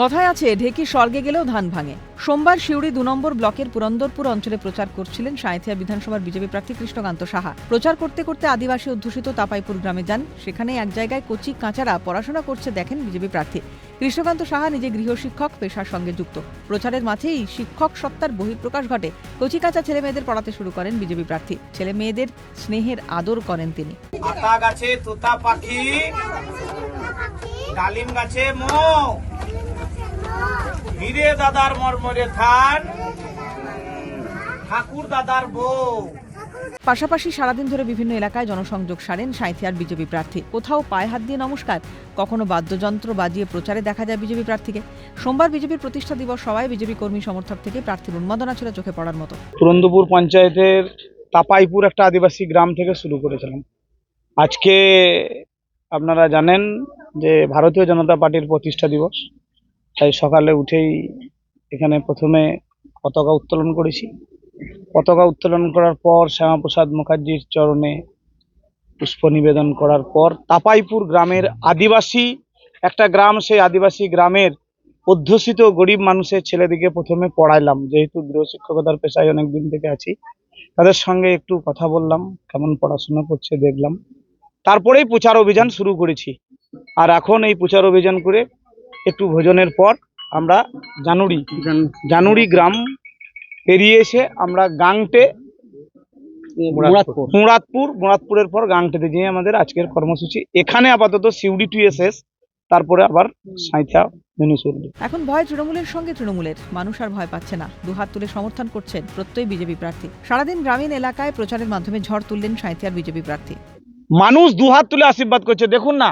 কথায় আছে ঢেকি স্বর্গে গেলেও ধান ভাঙে। সোমবার সিউড়ি ২ নম্বর ব্লকের পুরন্দরপুর অঞ্চলে প্রচার করছিলেন সাঁইথিয়া বিধানসভার বিজেপি প্রার্থী কৃষ্ণকান্ত সাহা। প্রচার করতে করতে আদিবাসী অধ্যুষিত তাপাইপুর গ্রামে যান। সেখানে এক জায়গায় কচি কাঁচারা পড়াশোনা করছে দেখেন বিজেপি প্রার্থী কৃষ্ণকান্ত সাহা। নিজে গৃহশিক্ষক, পেশার সঙ্গে যুক্ত। প্রচারের মাঝেই শিক্ষক সত্তার বহিঃপ্রকাশ ঘটে। কচি কাঁচা ছেলে মেয়েদের পড়াতে শুরু করেন বিজেপি প্রার্থী। ছেলে মেয়েদের স্নেহের আদর করেন তিনি। আতা গাছে তোতা পাখি, ডালিম গাছে মৌ, হিরে দাদার মরমরে থান, ঠাকুর দাদার বউ। পাশাপাশি সারাদিন ধরে বিভিন্ন এলাকায় জনসংযোগ সারেন সাঁইথিয়ার বিজেপি প্রার্থী। কোথাও পায়ে হাত দিয়ে নমস্কার, কখনো বাদ্যযন্ত্র বাজিয়ে প্রচারে দেখা যায় বিজেপি প্রার্থীকে। সোমবার বিজেপির প্রতিষ্ঠা দিবস সভায় বিজেপি কর্মী সমর্থক থেকে প্রার্থীর উন্মাদনা ছিল চোখে পড়ার মতো। পুরন্দরপুর পঞ্চায়েতের তাপাইপুর একটা আদিবাসী গ্রাম থেকে শুরু করেছিলাম। আজকে আপনারা জানেন যে ভারতীয় জনতা পার্টির প্রতিষ্ঠা দিবস, তাই সকালে উঠেই এখানে প্রথমে পতাকা উত্তোলন করেছি। পতাকা উত্তোলন করার পর শ্যামাপ্রসাদ মুখার্জির চরণে পুষ্প নিবেদন করার পর তাপাইপুর গ্রামের আদিবাসী একটা গ্রাম, সেই আদিবাসী গ্রামের অধ্যুষিত গরিব মানুষের ছেলেদিকে প্রথমে পড়াইলাম। যেহেতু গৃহশিক্ষকতার পেশায় অনেক দিন থেকে আছি, তাদের সঙ্গে একটু কথা বললাম, কেমন পড়াশোনা করছে দেখলাম। তারপরেই প্রচার অভিযান শুরু করেছি। আর এখন এই প্রচার অভিযান করে একটু ভোজনের পর আমরা জানুরি গ্রাম পেরিয়ে এসে আমরা গাংটে, মুরাদপুরের পর গাংটেতে যেয়ে আমাদের আজকের কর্মসূচি। এখানে আপাতত সিউড়ি টু এসএস, তারপরে আবার সাঁইথিয়া মেনু চলবে। এখন ভয় তৃণমূলের সঙ্গে তৃণমূলের। মানুষ আর ভয় পাচ্ছে না। দুহাত তুলে সমর্থন করছেন প্রত্যয় বিজেপি প্রার্থী। সারাদিন গ্রামীণ এলাকায় প্রচারের মাধ্যমে ঝড় তুললেন সাঁইথিয়ার বিজেপি প্রার্থী। মানুষ দুহাত তুলে আশীর্বাদ করছে। দেখুন না,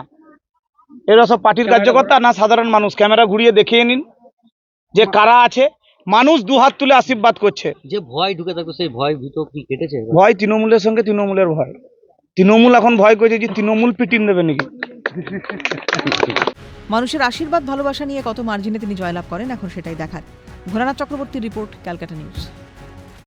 এরা সব পার্টির কার্যকর্তা না সাধারণ মানুষ? ক্যামেরা ঘুরিয়ে দেখিয়ে নিন যে কারা আছে। মানুষ দুহাত তুলে আশীর্বাদ করছে। যে ভয় ঢুকে থাকতো সেই ভয় ভীত কি কেটেছে? ভয় তৃণমূলের সঙ্গে তৃণমূলের ভয়। তৃণমূল এখন ভয় করছে যে তৃণমূল পিটিয়ে দেবে নাকি। মানুষের আশীর্বাদ ভালোবাসা নিয়ে কত মার্জিনে তিনি জয়লাভ করেন, এখন সেটাই দেখার। ভোলানাথ চক্রবর্তীর রিপোর্ট, ক্যালকাটা নিউজ।